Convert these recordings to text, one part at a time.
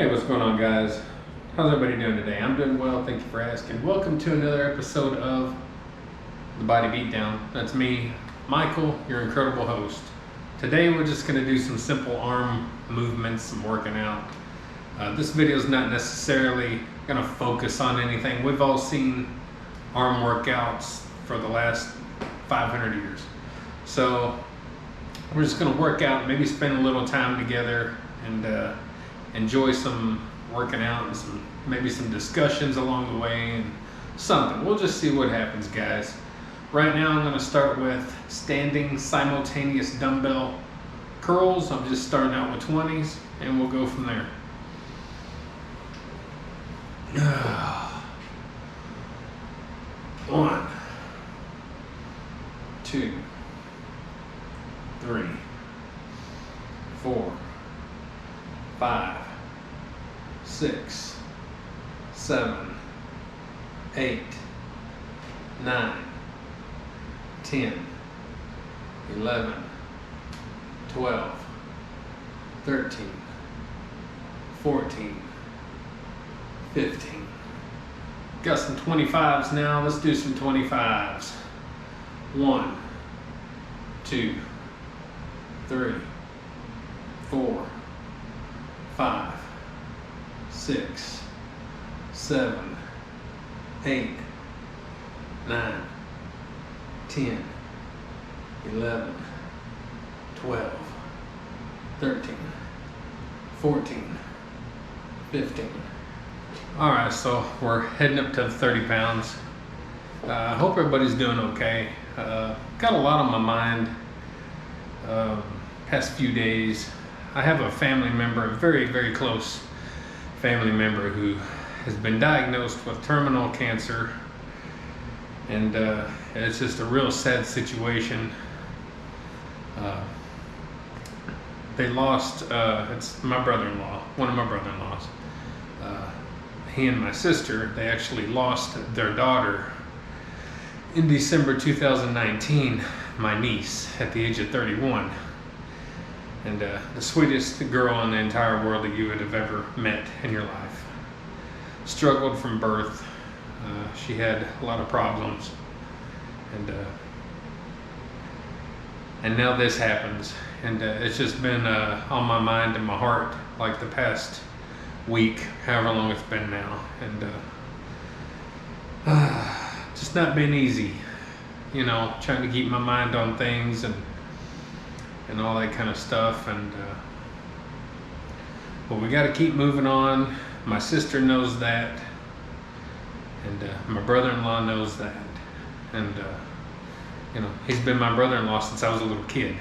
Hey, what's going on, guys? How's everybody doing today? I'm doing well, thank you for asking. Welcome to another episode of The Body Beatdown. That's me, Michael, your incredible host. Today we're just going to do some simple arm movements, some working out. This video is not necessarily going to focus on anything. We've all seen arm workouts for the last 500 years. So we're just going to work out, maybe spend a little time together and enjoy some working out and maybe some discussions along the way and something. We'll just see what happens, guys. Right now I'm going to start with standing simultaneous dumbbell curls. I'm just starting out with 20s and we'll go from there. 1, 2, 3, 4, 5, 6, 7, 8, 9, 10, 11, 12, 13, 14, 15. Got some 25s now. Let's do some 25s. 1, 2, 3, 4, 5, 6, 7, 8, 9, 10, 11, 12, 13, 14, 15. Alright, so we're heading up to 30 pounds. I hope everybody's doing okay. Got a lot on my mind past few days. I have a family member, a very, very close family member who has been diagnosed with terminal cancer, and it's just a real sad situation. They lost, it's my brother-in-law, one of my brother-in-laws. He and my sister, they actually lost their daughter in December 2019, my niece, at the age of 31. And the sweetest girl in the entire world that you would have ever met in your life. Struggled from birth. She had a lot of problems. And now this happens. And it's just been on my mind and my heart like the past week, however long it's been now. And just not been easy. You know, trying to keep my mind on things and all that kind of stuff, but we got to keep moving on. My sister knows that, and my brother-in-law knows that, and you know, he's been my brother-in-law since I was a little kid,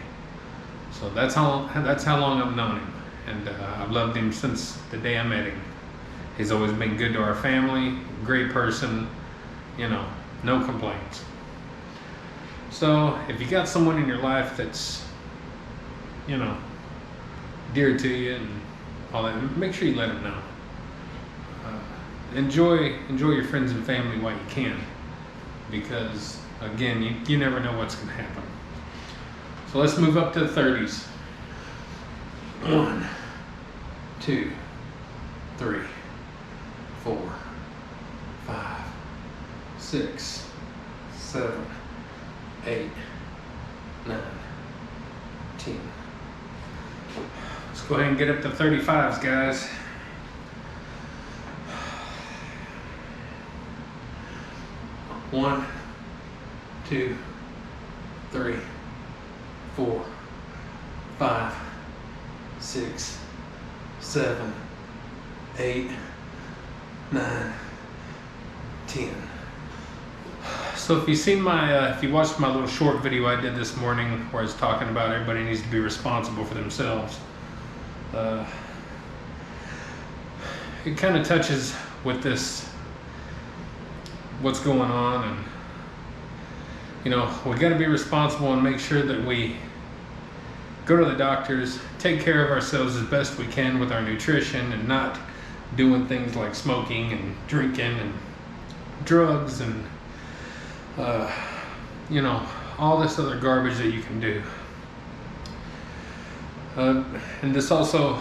so that's how long I've known him, and I've loved him since the day I met him. He's always been good to our family, great person, you know, no complaints. So if you got someone in your life that's, you know, dear to you and all that, make sure you let them know. Enjoy your friends and family while you can, because again, you never know what's going to happen. So let's move up to the 30s. 1, 2, 3, 4, 5, 6, 7, 8, 9, 10. Let's go ahead and get up to 35s, guys. 1, 2, 3, 4, 5, 6, 7, 8, 9, 10. So if if you watched my little short video I did this morning where I was talking about everybody needs to be responsible for themselves, it kind of touches with this, what's going on, and you know, we got to be responsible and make sure that we go to the doctors, take care of ourselves as best we can with our nutrition, and not doing things like smoking and drinking and drugs and you know, all this other garbage that you can do. And this also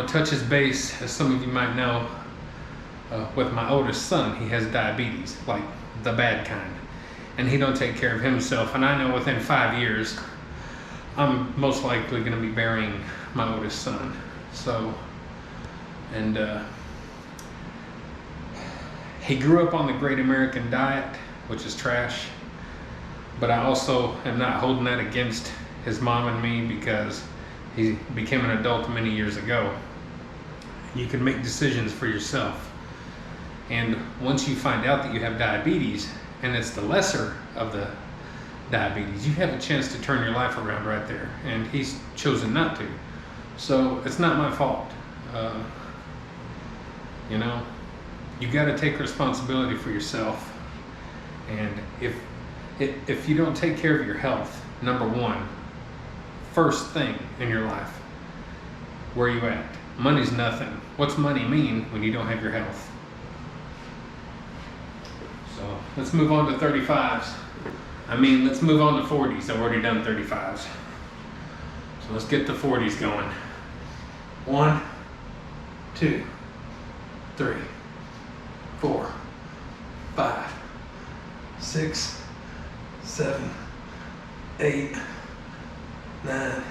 touches base, as some of you might know, with my oldest son. He has diabetes, like the bad kind, and he don't take care of himself. And I know within 5 years, I'm most likely going to be burying my oldest son. So, and he grew up on the Great American Diet, which is trash. But I also am not holding that against his mom and me, because he became an adult many years ago. You can make decisions for yourself. And once you find out that you have diabetes, and it's the lesser of the diabetes, you have a chance to turn your life around right there. And he's chosen not to. So it's not my fault. You got to take responsibility for yourself. And if you don't take care of your health, number one, first thing in your life, where are you at? Money's nothing. What's money mean when you don't have your health? So let's move on to 35s. Let's move on to 40s. I've already done 35s. So let's get the 40s going. 1, 2, 3, 4, 5, 6, 7, 8, 9,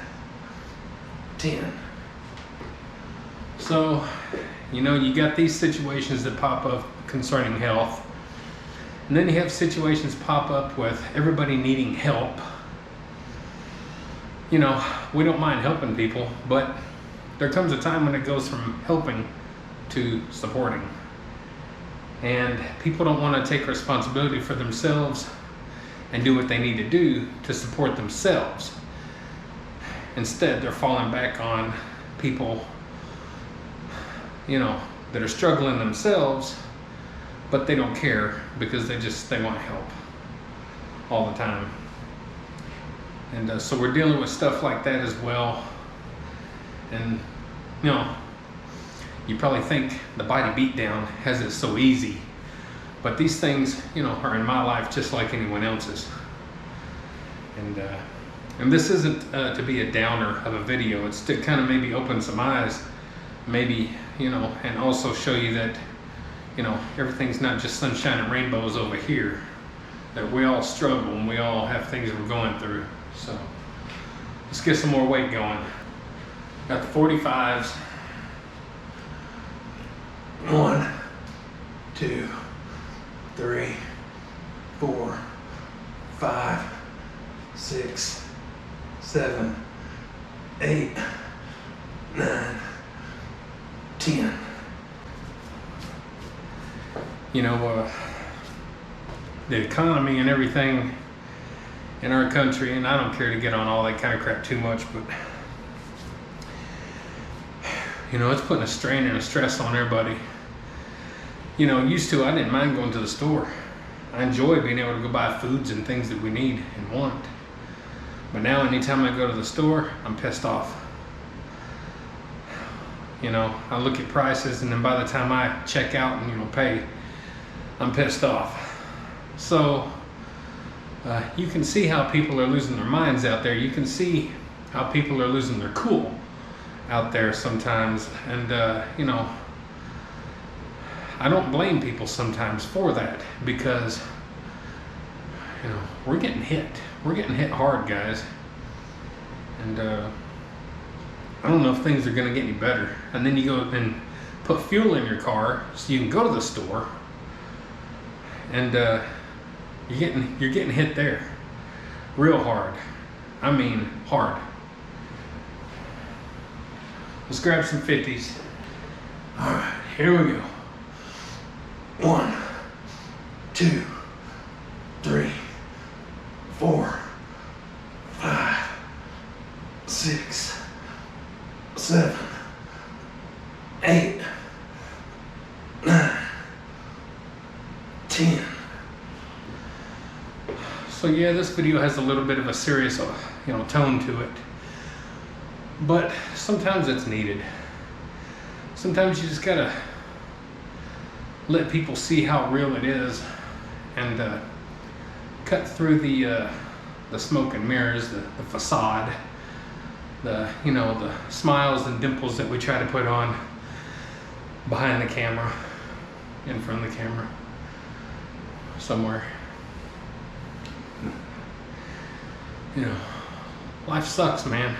10. So, you got these situations that pop up concerning health. And then you have situations pop up with everybody needing help. We don't mind helping people, but there comes a time when it goes from helping to supporting. And people don't want to take responsibility for themselves and do what they need to do to support themselves. Instead, they're falling back on people, that are struggling themselves, but they don't care because they want help all the time. And so we're dealing with stuff like that as well. And, you probably think the body beatdown has it so easy, but these things, are in my life just like anyone else's. And this isn't to be a downer of a video. It's to kind of maybe open some eyes, maybe, and also show you that, everything's not just sunshine and rainbows over here, that we all struggle and we all have things we're going through. So let's get some more weight going. Got the 45s. 1, 2, 3, 4, 5, 6, 7, 8, 9, 10. The economy and everything in our country, and I don't care to get on all that kind of crap too much, but it's putting a strain and a stress on everybody. Used to, I didn't mind going to the store. I enjoy being able to go buy foods and things that we need and want. But now anytime I go to the store, I'm pissed off. I look at prices, and then by the time I check out and pay, I'm pissed off. So you can see how people are losing their minds out there. You can see how people are losing their cool out there sometimes. And I don't blame people sometimes for that, because we're getting hit hard, guys. And I don't know if things are going to get any better. And then you go and put fuel in your car so you can go to the store, and you're getting hit there real hard. Hard. Let's grab some 50s. All right, here we go. 1, 2, 3, 4, 5, 6, 7, 8, 9, 10. So yeah, this video has a little bit of a serious, tone to it. But sometimes it's needed. Sometimes you just gotta let people see how real it is, and cut through the smoke and mirrors, the facade, the smiles and dimples that we try to put on behind the camera, in front of the camera, somewhere. Life sucks, man.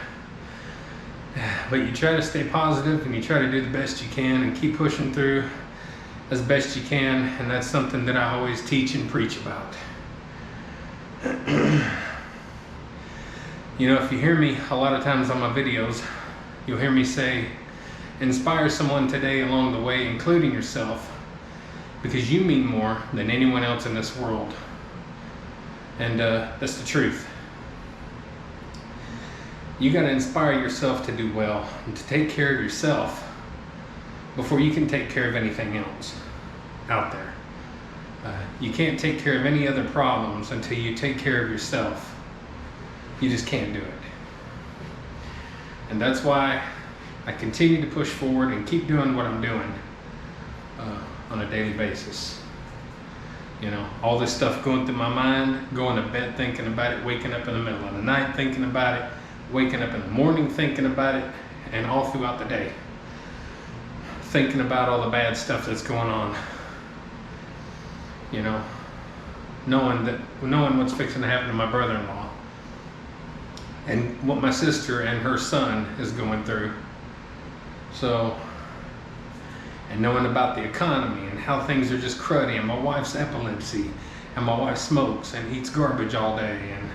But you try to stay positive and you try to do the best you can and keep pushing through as best you can, and that's something that I always teach and preach about. If you hear me a lot of times on my videos, you'll hear me say, inspire someone today along the way, including yourself, because you mean more than anyone else in this world. And that's the truth. You got to inspire yourself to do well and to take care of yourself before you can take care of anything else out there. You can't take care of any other problems until you take care of yourself. You just can't do it. And that's why I continue to push forward and keep doing what I'm doing on a daily basis. All this stuff going through my mind, going to bed thinking about it, waking up in the middle of the night thinking about it, waking up in the morning thinking about it, and all throughout the day thinking about all the bad stuff that's going on. Knowing what's fixing to happen to my brother-in-law and what my sister and her son is going through. And knowing about the economy and how things are just cruddy, and my wife's epilepsy, and my wife smokes and eats garbage all day, and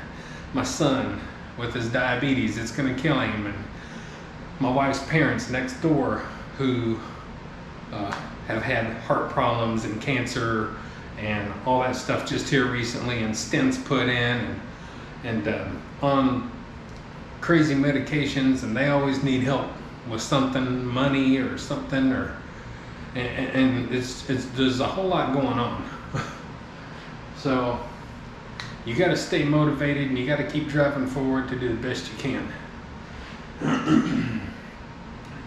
my son with his diabetes, it's going to kill him, and my wife's parents next door who have had heart problems and cancer and all that stuff just here recently, and stents put in, and on crazy medications, and they always need help with something, money or something, and there's a whole lot going on. So you got to stay motivated and you got to keep driving forward to do the best you can.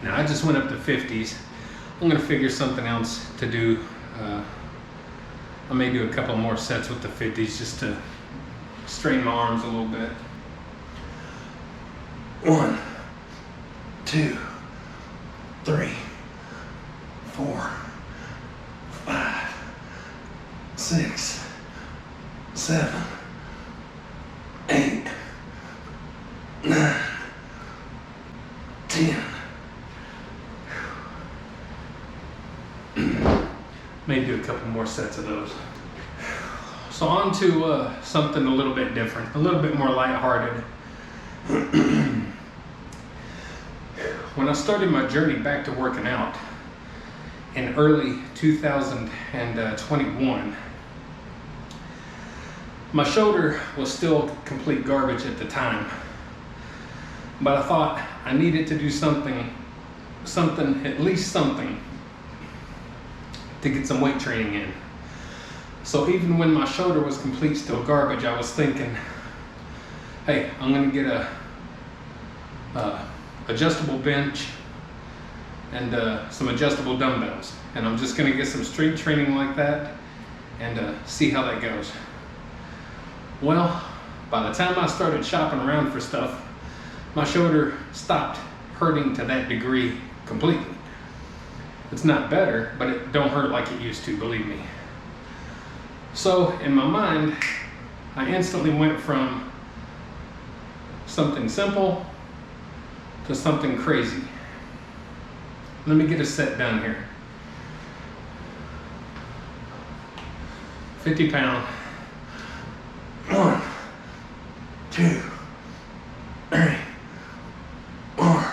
Now I just went up to 50s. I'm going to figure something else to do. I may do a couple more sets with the 50s just to straighten my arms a little bit. 1, 2, 3, 4, 5, 6, 7, 8, 9, 10. May do a couple more sets of those. So on to something a little bit different, a little bit more lighthearted. When I started my journey back to working out in early 2021, my shoulder was still complete garbage at the time, but I thought I needed to do something, at least something, to get some weight training in. So even when my shoulder was complete still garbage, I was thinking, hey, I'm gonna get a adjustable bench and some adjustable dumbbells, and I'm just gonna get some strength training like that and see how that goes. Well, by the time I started shopping around for stuff, my shoulder stopped hurting to that degree completely. It's not better, but it don't hurt like it used to, believe me. So in my mind, I instantly went from something simple to something crazy. Let me get a set done here. 50 pound. 1, 2, 3, 4.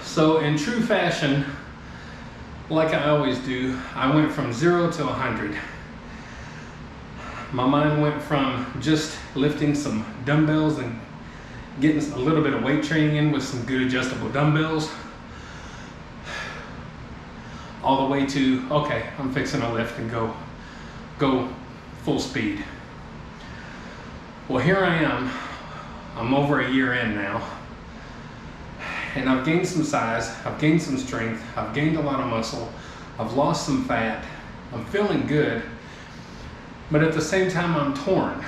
So in true fashion, like I always do, I went from 0 to 100. My mind went from just lifting some dumbbells and getting a little bit of weight training in with some good adjustable dumbbells, all the way to, okay, I'm fixing to lift and go full speed. Well, here I am. I'm over a year in now, and I've gained some size, I've gained some strength, I've gained a lot of muscle, I've lost some fat, I'm feeling good, but at the same time I'm torn,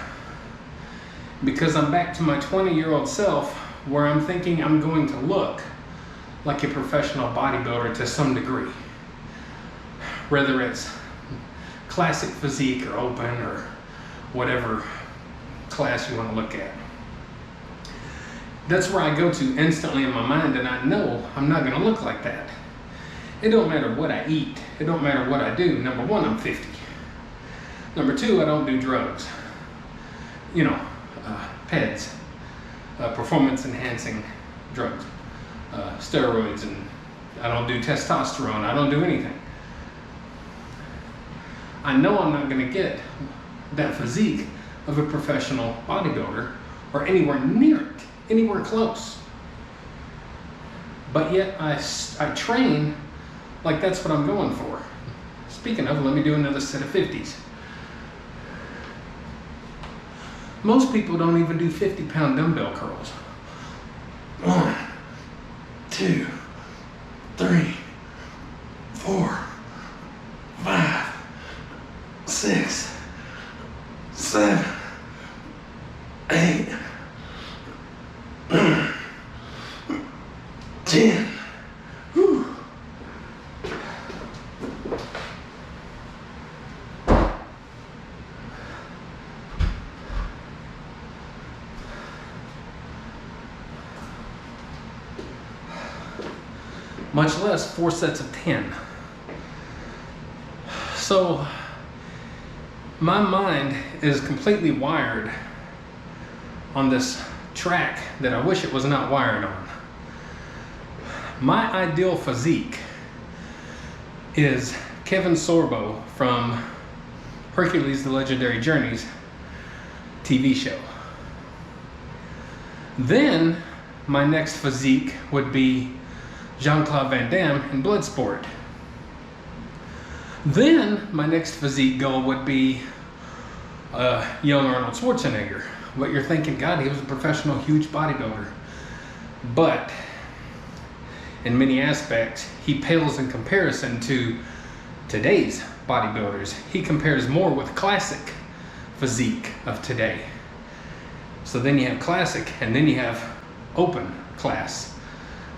because I'm back to my 20-year-old self where I'm thinking I'm going to look like a professional bodybuilder to some degree, whether it's classic physique or open or whatever class you want to look at. That's where I go to instantly in my mind, and I know I'm not going to look like that. It don't matter what I eat. It don't matter what I do. Number one, I'm 50. Number two, I don't do drugs. You know, PEDs, performance enhancing drugs, steroids, and I don't do testosterone. I don't do anything. I know I'm not going to get that physique of a professional bodybuilder or anywhere near it, anywhere close. But yet I train like that's what I'm going for. Speaking of, let me do another set of 50s. Most people don't even do 50-pound dumbbell curls. 1, 2, 3, 4, 5, 6, 7, 8, 9, 10. Whew. Much less 4 sets of 10. So my mind is completely wired on this track that I wish it was not wired on. My ideal physique is Kevin Sorbo from Hercules: The Legendary Journeys TV show. Then my next physique would be Jean-Claude Van Damme in Bloodsport. Then my next physique goal would be young Arnold Schwarzenegger. But you're thinking, God, he was a professional, huge bodybuilder. But in many aspects, he pales in comparison to today's bodybuilders. He compares more with classic physique of today. So then you have classic, and then you have open class,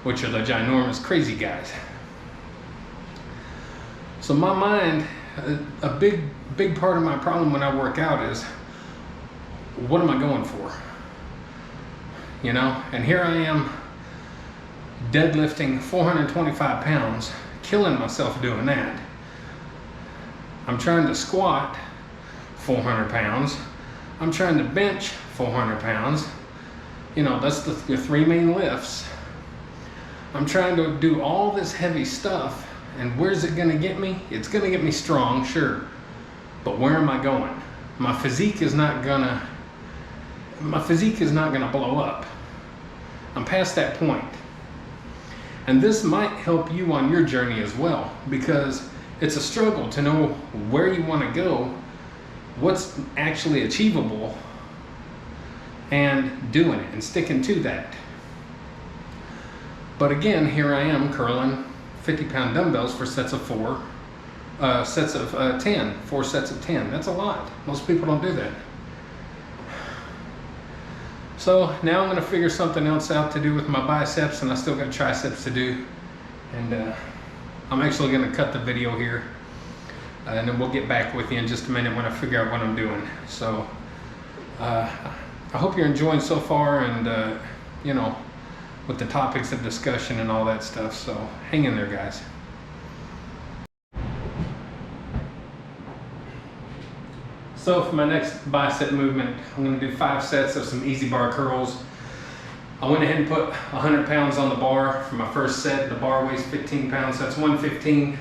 which are the ginormous crazy guys. So my mind, a big part of my problem when I work out is, what am I going for? You know, and here I am deadlifting 425 pounds, killing myself doing that. I'm trying to squat 400 pounds. I'm trying to bench 400 pounds. You know, that's the 3 main lifts. I'm trying to do all this heavy stuff, and where's it gonna get me? It's gonna get me strong, sure, but where am I going? My physique is not gonna blow up. I'm past that point. And this might help you on your journey as well, because it's a struggle to know where you want to go, what's actually achievable, and doing it and sticking to that. But again, here I am curling 50-pound dumbbells for sets of 4, sets of 10, 4 sets of 10. That's a lot. Most people don't do that. So now I'm going to figure something else out to do with my biceps, and I still got triceps to do. And I'm actually going to cut the video here, and then we'll get back with you in just a minute when I figure out what I'm doing. So I hope you're enjoying so far, and you know, with the topics of discussion and all that stuff. So hang in there, guys. So for my next bicep movement, I'm going to do 5 sets of some easy bar curls. I went ahead and put 100 pounds on the bar for my first set. The bar weighs 15 pounds, so that's 115.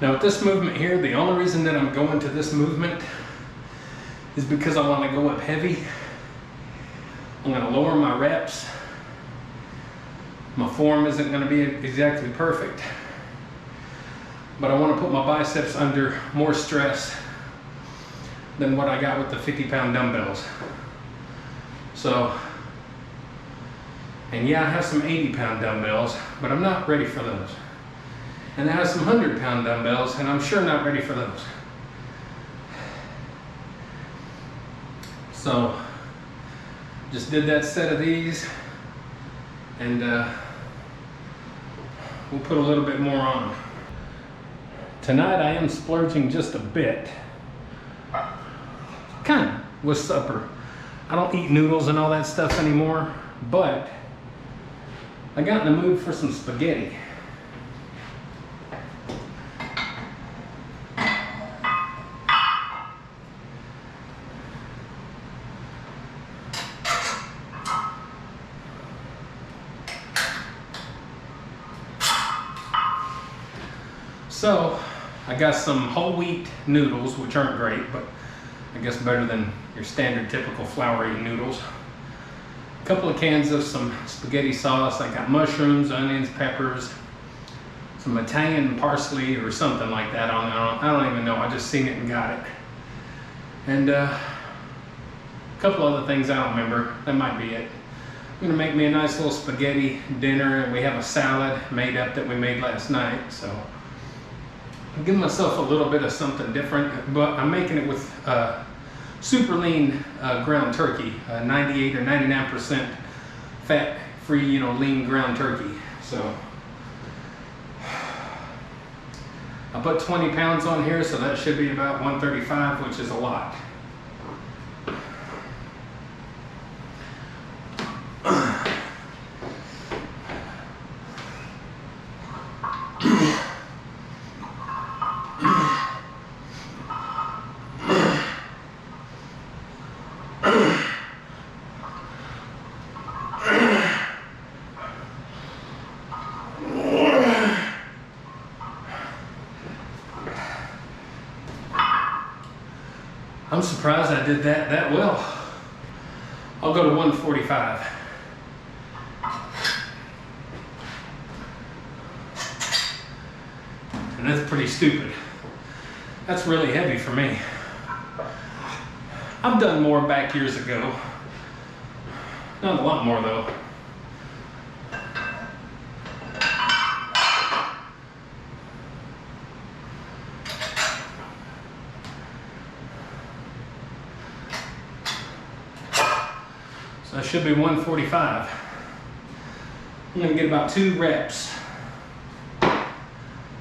Now with this movement here, the only reason that I'm going to this movement is because I want to go up heavy. I'm going to lower my reps. My form isn't going to be exactly perfect, but I want to put my biceps under more stress than what I got with the 50-pound dumbbells. So, and yeah, I have some 80-pound dumbbells, but I'm not ready for those. And I have some 100-pound dumbbells, and I'm sure not ready for those. So, just did that set of these, and we'll put a little bit more on. Tonight I am splurging just a bit, kind of, with supper. I don't eat noodles and all that stuff anymore, but I got in the mood for some spaghetti. So I got some whole wheat noodles, which aren't great, but I guess better than your standard typical floury noodles. A couple of cans of some spaghetti sauce. I got mushrooms, onions, peppers, some Italian parsley or something like that. I don't even know. I just seen it and got it. And a couple other things I don't remember. That might be it. I'm gonna make me a nice little spaghetti dinner, and we have a salad made up that we made last night. So I'm giving myself a little bit of something different, but I'm making it with super lean ground turkey, 98 or 99% fat-free, lean ground turkey. So I put 20 pounds on here, so that should be about 135, which is a lot. I'm surprised I did that well. I'll go to 145. And that's pretty stupid. That's really heavy for me. I've done more back years ago. Not a lot more though. So that should be 145. I'm gonna get about 2 reps.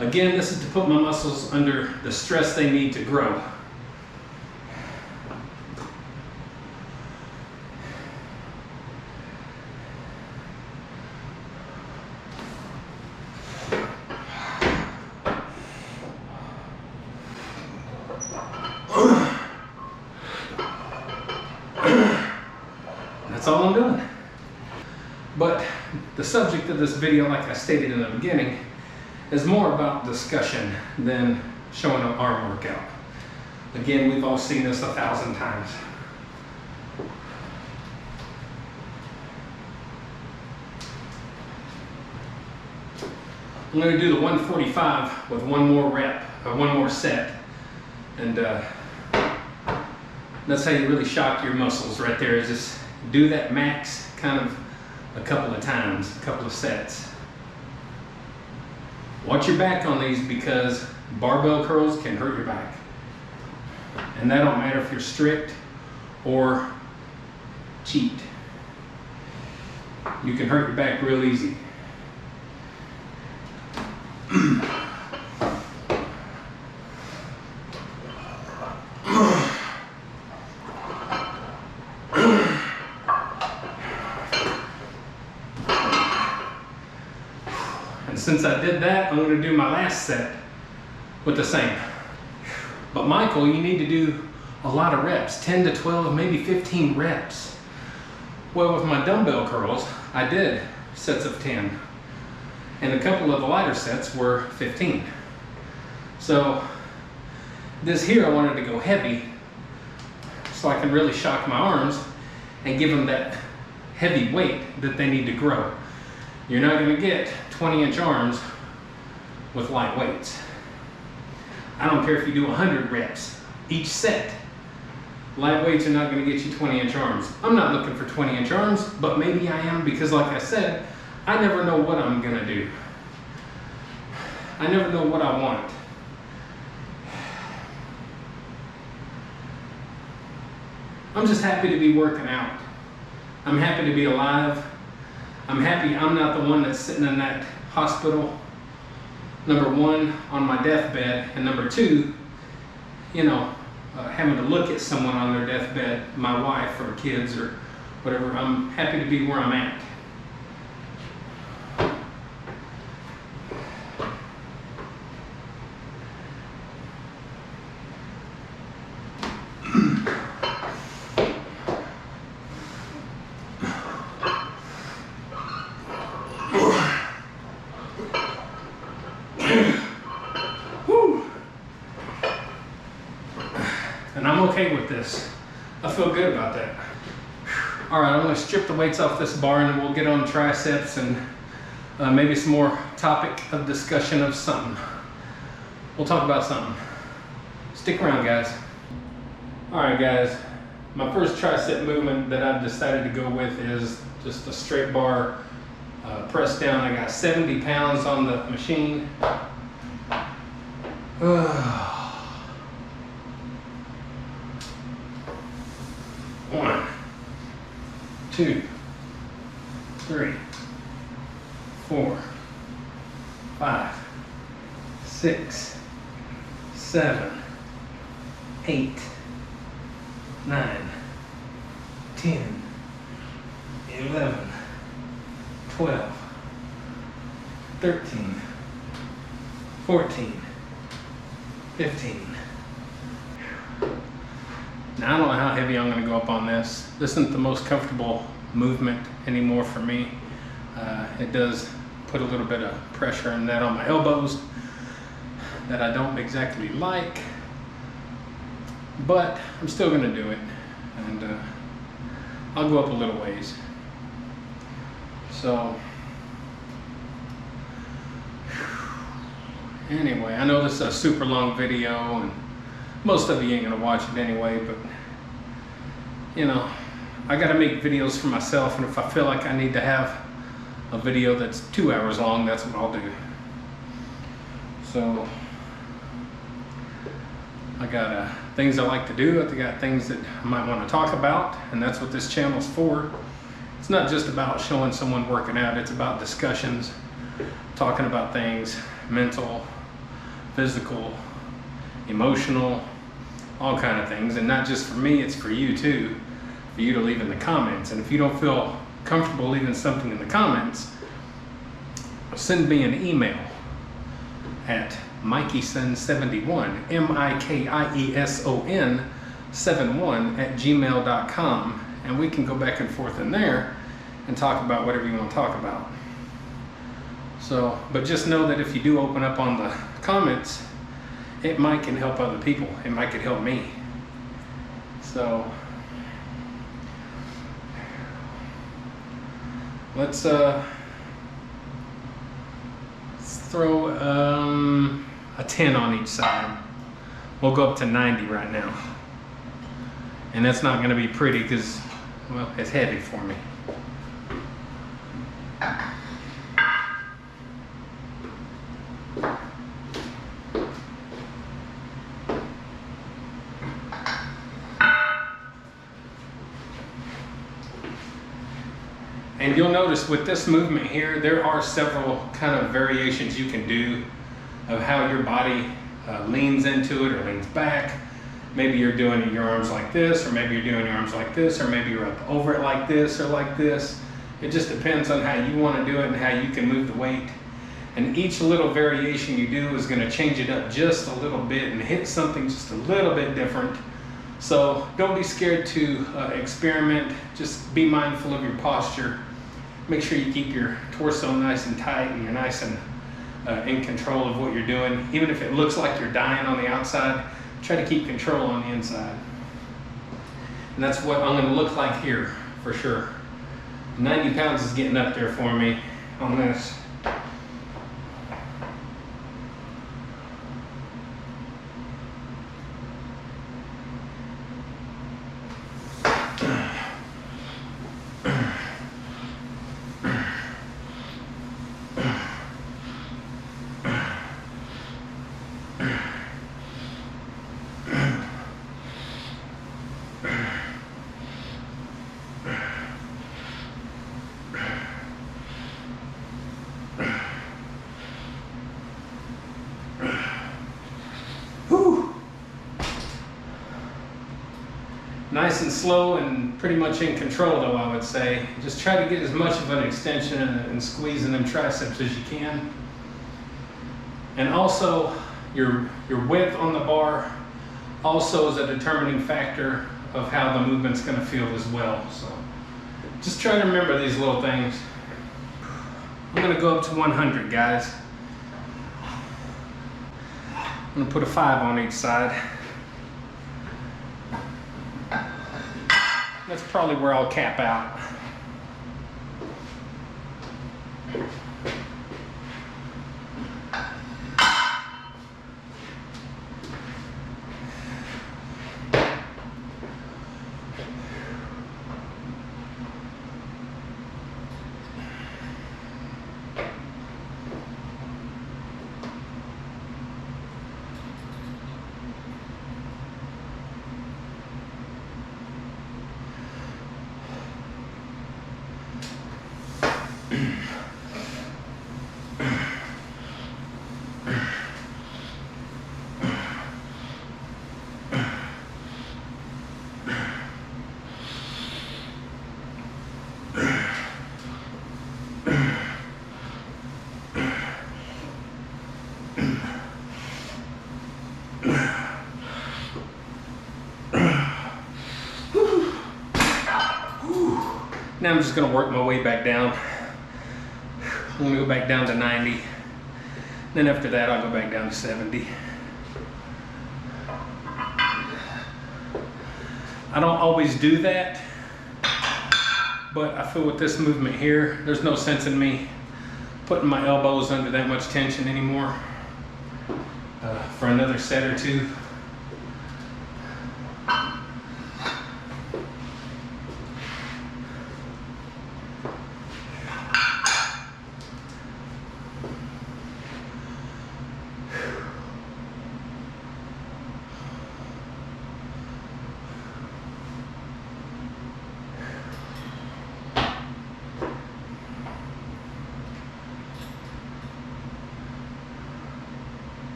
Again, this is to put my muscles under the stress they need to grow. That's all I'm doing. But the subject of this video, like I stated in the beginning, is more about discussion than showing an arm workout. Again, we've all seen this 1,000 times. I'm going to do the 145 with one more rep, or one more set. And that's how you really shock your muscles right there, is just do that max kind of a couple of times, a couple of sets. Watch your back on these, because barbell curls can hurt your back. And that don't matter if you're strict or cheat. You can hurt your back real easy. Since I did that, I'm going to do my last set with the same. But Michael, you need to do a lot of reps, 10 to 12, maybe 15 reps. Well, with my dumbbell curls, I did sets of 10. And a couple of the lighter sets were 15. So this here, I wanted to go heavy so I can really shock my arms and give them that heavy weight that they need to grow. You're not going to get 20-inch arms with light weights. I don't care if you do 100 reps each set. Light weights are not going to get you 20-inch arms. I'm not looking for 20-inch arms, but maybe I am, because like I said, I never know what I'm going to do. I never know what I want. I'm just happy to be working out. I'm happy to be alive. I'm happy I'm not the one that's sitting in that hospital, number one, on my deathbed, and number two, having to look at someone on their deathbed, my wife or kids or whatever. I'm happy to be where I'm at. And I'm okay with this. I feel good about that. All right, I'm gonna strip the weights off this bar and then we'll get on triceps and maybe some more topic of discussion of something. We'll talk about something. Stick around, guys. All right, guys. My first tricep movement that I've decided to go with is just a straight bar press down. I got 70 pounds on the machine. 1, 2, 3, 4, 5, 6, 7, 8, 9, 10, 11, 12, 13, 14, 15. Now, I don't know how heavy I'm going to go up on this. This isn't the most comfortable movement anymore for me. It does put a little bit of pressure in that on my elbows that I don't exactly like, but I'm still going to do it, and I'll go up a little ways. So anyway, I know this is a super long video and most of you ain't gonna watch it anyway, but I gotta make videos for myself, and if I feel like I need to have a video that's 2 hours long, that's what I'll do. So I got things I like to do. I got things that I might want to talk about, and that's what this channel's for. It's not just about showing someone working out, it's about discussions, talking about things, mental, physical, emotional, all kind of things. And not just for me, it's for you too, for you to leave in the comments. And if you don't feel comfortable leaving something in the comments, send me an email at Mikeison71, Mikeison 71 at gmail.com, and we can go back and forth in there and talk about whatever you want to talk about. So, but just know that if you do open up on the comments, it might can help other people. It might could help me. So let's throw a 10 on each side. We'll go up to 90 right now. And that's not going to be pretty because, well, it's heavy for me. And you'll notice with this movement here, there are several kind of variations you can do of how your body leans into it or leans back. Maybe you're doing your arms like this, or maybe you're doing your arms like this, or maybe you're up over it like this or like this. It just depends on how you want to do it and how you can move the weight. And each little variation you do is going to change it up just a little bit and hit something just a little bit different. So don't be scared to experiment. Just be mindful of your posture. Make sure you keep your torso nice and tight and you're nice and in control of what you're doing. Even if it looks like you're dying on the outside, try to keep control on the inside. And that's what I'm gonna look like here for sure. 90 pounds is getting up there for me on this. Nice and slow and pretty much in control though, I would say. Just try to get as much of an extension and squeezing them triceps as you can. And also your width on the bar also is a determining factor of how the movement's gonna feel as well. So just try to remember these little things. I'm gonna go up to 100, guys. I'm gonna put a 5 on each side. That's probably where I'll cap out. Now I'm just gonna work my way back down. I'm gonna go back down to 90. Then after that, I'll go back down to 70. I don't always do that, but I feel with this movement here, there's no sense in me putting my elbows under that much tension anymore for another set or two.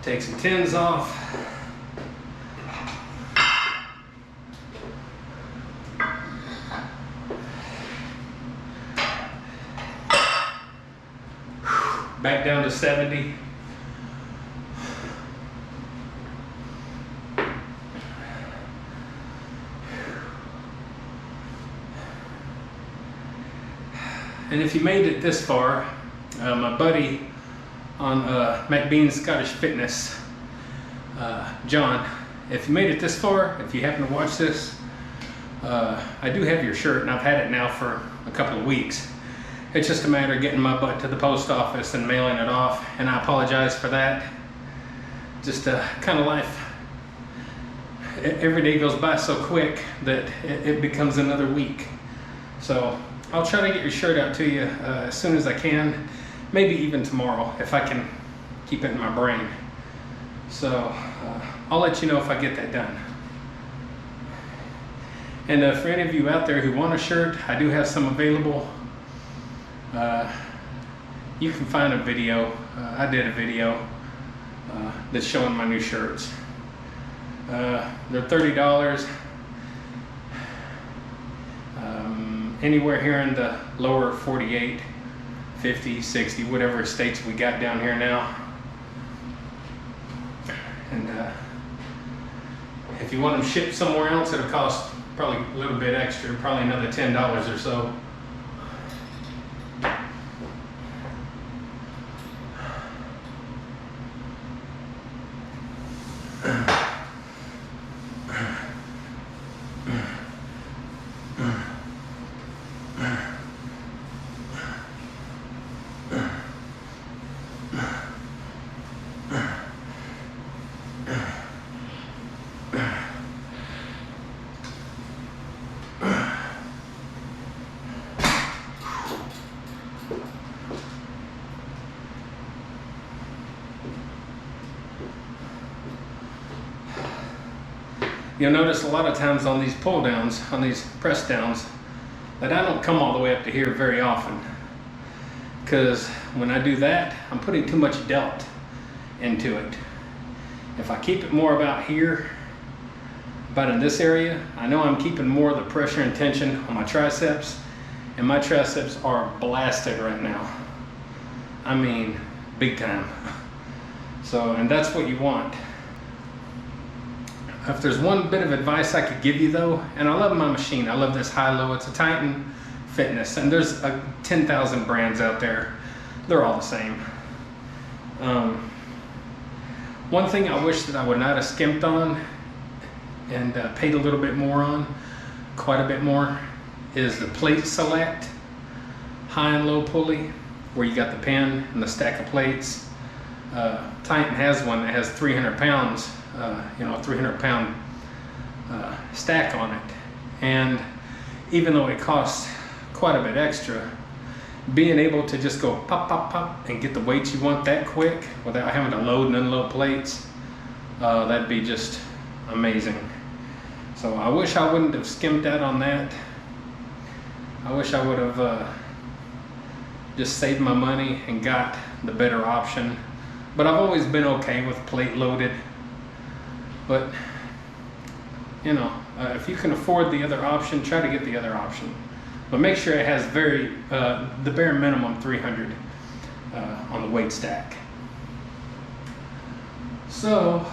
Take some tins off. Back down to 70. And if you made it this far, my buddy on McBean's Scottish Fitness, John, if you made it this far, if you happen to watch this, I do have your shirt and I've had it now for a couple of weeks. It's just a matter of getting my butt to the post office and mailing it off, and I apologize for that. Just kind of life. Every day goes by so quick that it becomes another week. So I'll try to get your shirt out to you as soon as I can, maybe even tomorrow if I can keep it in my brain. So I'll let you know if I get that done. And for any of you out there who want a shirt, I do have some available. You can find a video. I did a video that's showing my new shirts. They're $30. Anywhere here in the lower 48, 50, 60, whatever states we got down here now. And if you want them shipped somewhere else, it'll cost probably a little bit extra, probably another $10 or so. You'll notice a lot of times on these pull downs, on these press downs, that I don't come all the way up to here very often. Because when I do that, I'm putting too much delt into it. If I keep it more about here, about in this area, I know I'm keeping more of the pressure and tension on my triceps, and my triceps are blasted right now. I mean, big time. So, and that's what you want. If there's one bit of advice I could give you though, and I love my machine, I love this high-low, it's a Titan Fitness, and there's 10,000 brands out there. They're all the same. One thing I wish that I would not have skimped on and paid a little bit more on, quite a bit more, is the plate select, high and low pulley, where you got the pin and the stack of plates. Titan has one that has 300 pounds, a 300-pound stack on it. And even though it costs quite a bit extra, being able to just go pop, pop, pop and get the weights you want that quick without having to load and unload plates, that'd be just amazing. So I wish I wouldn't have skimped out on that. I wish I would have just saved my money and got the better option. But I've always been okay with plate loaded. But, if you can afford the other option, try to get the other option. But make sure it has the bare minimum 300 on the weight stack. So,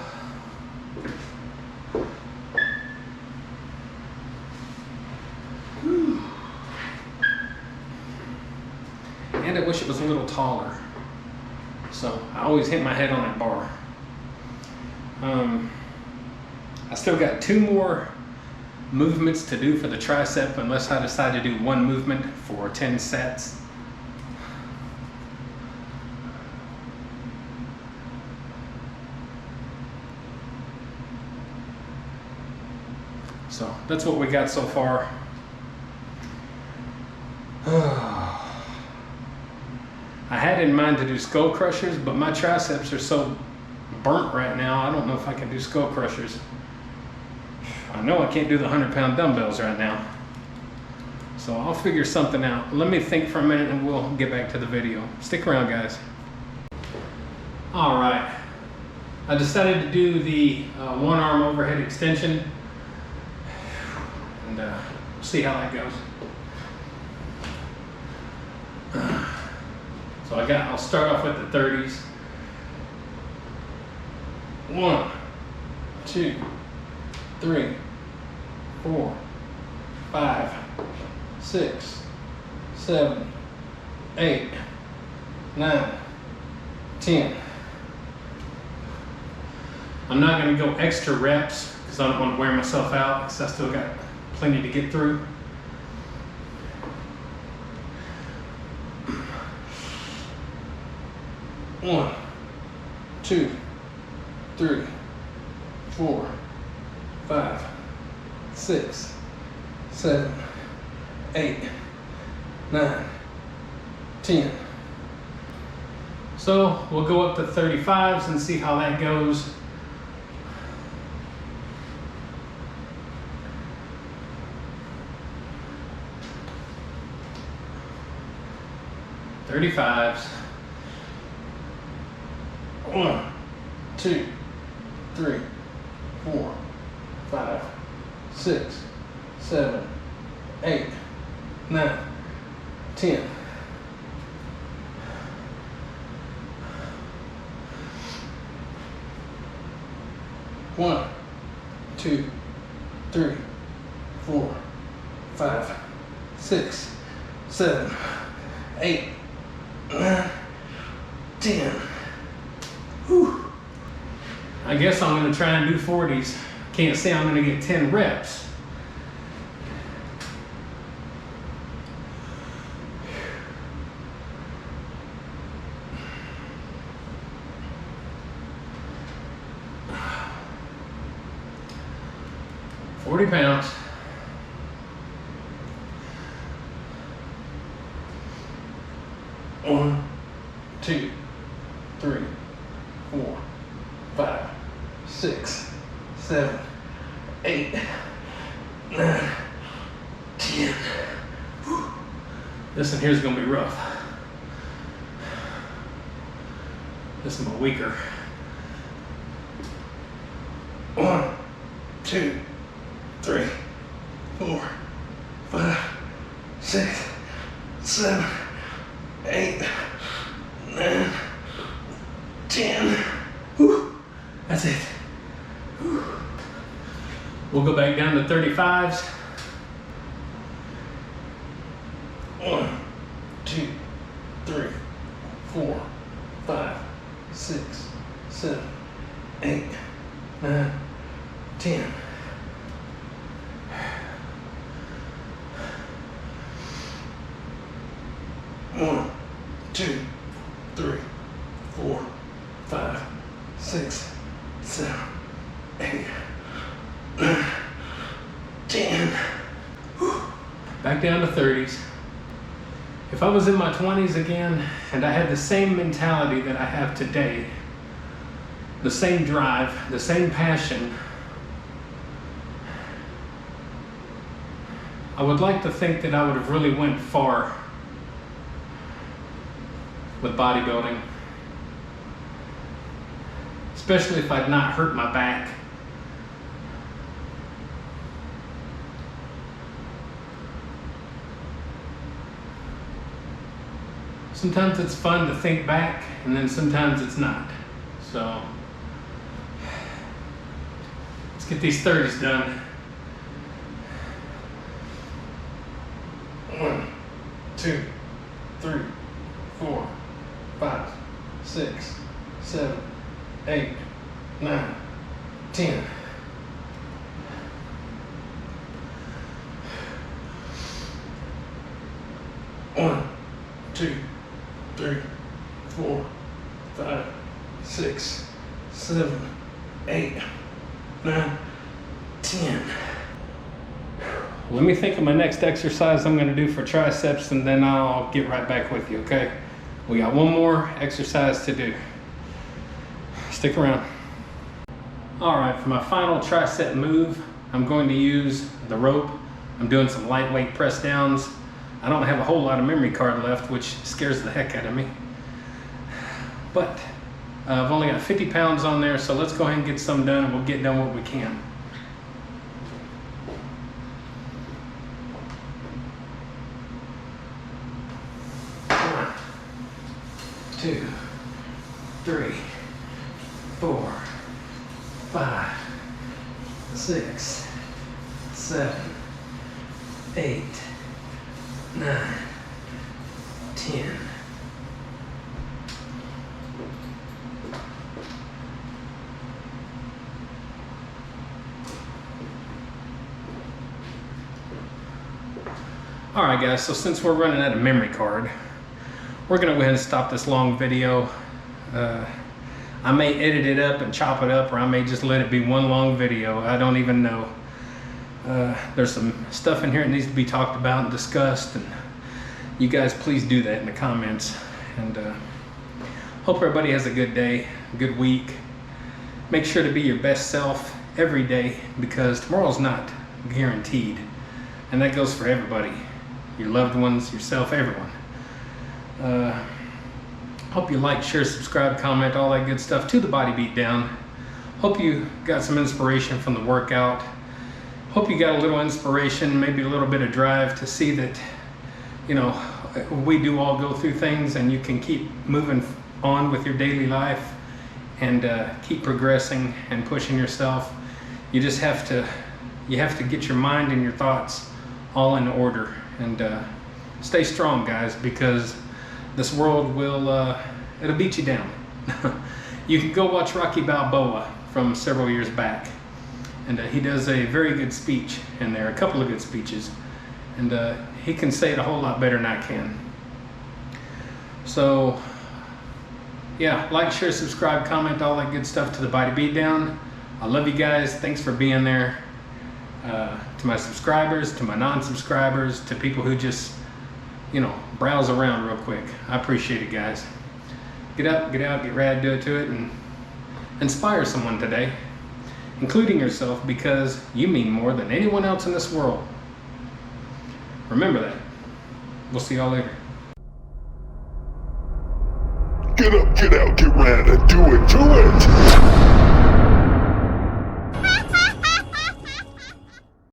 and I wish it was a little taller. So I always hit my head on that bar. I still got 2 more movements to do for the tricep unless I decide to do one movement for 10 sets. So that's what we got so far. I had in mind to do skull crushers, but my triceps are so burnt right now, I don't know if I can do skull crushers. I know I can't do the 100-pound dumbbells right now. So I'll figure something out. Let me think for a minute and we'll get back to the video. Stick around, guys. All right. I decided to do the one arm overhead extension, and we'll see how that goes. So I'll start off with the 30s. 1, 2, 3, 4, 5, 6, 7, 8, 9, 10. I'm not going to go extra reps because I don't want to wear myself out because I still got plenty to get through. One, 2, 3, 4, 5, 6, 7, 8, 9, 10. So we'll go up to 35s and see how that goes. 35s. 1, 2, 3, 4, 5, 6, 7, 8, 9, 10. One, 2, 3, 4, 5, 6, 7, 8, 9, 10. Whew. I guess I'm going to try and do 40s. Can't say I'm going to get 10 reps. £40. One, 2, 3, 4, 5, 6, 7, 8, 9, 10. Whew. This one here's gonna be rough. This one weaker. 1, 2, 3, 4, 5, 6, 7, 8, 9, 10. Whew. That's it. Whew. We'll go back down to 35s. 1, 2, 3, 4, 5, 6, 7, 8, 9, 10. One, 2, 3, 4, 5, 6, 7, 8, 9, 10. Whew. Back down to 30s. If I was in my 20s again and I had the same mentality that I have today, the same drive, the same passion, I would like to think that I would have really went far with bodybuilding, especially if I'd not hurt my back. Sometimes it's fun to think back, and then sometimes it's not. So let's get these 30s done. 1, 2, 3, 4, 5, 6, 7, 8, 9, 10. One, 2, 3, 4, 5, 6, 7, 8, 9, 10. Let me think of my next exercise I'm going to do for triceps, and then I'll get right back with you, okay? We got one more exercise to do. Stick around. All right, for my final tricep move, I'm going to use the rope. I'm doing some lightweight press downs. I don't have a whole lot of memory card left, which scares the heck out of me. But I've only got 50 pounds on there, so let's go ahead and get some done, and we'll get done what we can. One, 2, 3, 4, 5, 6, 7, 8, 9, 10. All right, guys, so since we're running out of memory card, we're gonna go ahead and stop this long video. I may edit it up and chop it up, or I may just let it be one long video. I don't even know. There's some stuff in here that needs to be talked about and discussed, and you guys please do that in the comments. And hope everybody has a good day, a good week. Make sure to be your best self every day, because tomorrow's not guaranteed, and that goes for everybody, your loved ones, yourself, everyone. Hope you like, share, subscribe, comment, all that good stuff to the Body Beatdown. Hope you got some inspiration from the workout. Hope you got a little inspiration, maybe a little bit of drive to see that, you know, we do all go through things, and you can keep moving on with your daily life and keep progressing and pushing yourself. You just have to get your mind and your thoughts all in order, and stay strong, guys, because this world will it'll beat you down. You can go watch Rocky Balboa from several years back, and he does a very good speech in there, a couple of good speeches, and he can say it a whole lot better than I can. So yeah, like, share, subscribe, comment, all that good stuff to the Body Beatdown. I love you guys. Thanks for being there. To my subscribers, to my non-subscribers, to people who just, you know, browse around real quick. I appreciate it, guys. Get up, get out, get rad, do it to it, and inspire someone today, including yourself, because you mean more than anyone else in this world. Remember that. We'll see y'all later. Get up, get out, get rad, and do it to it!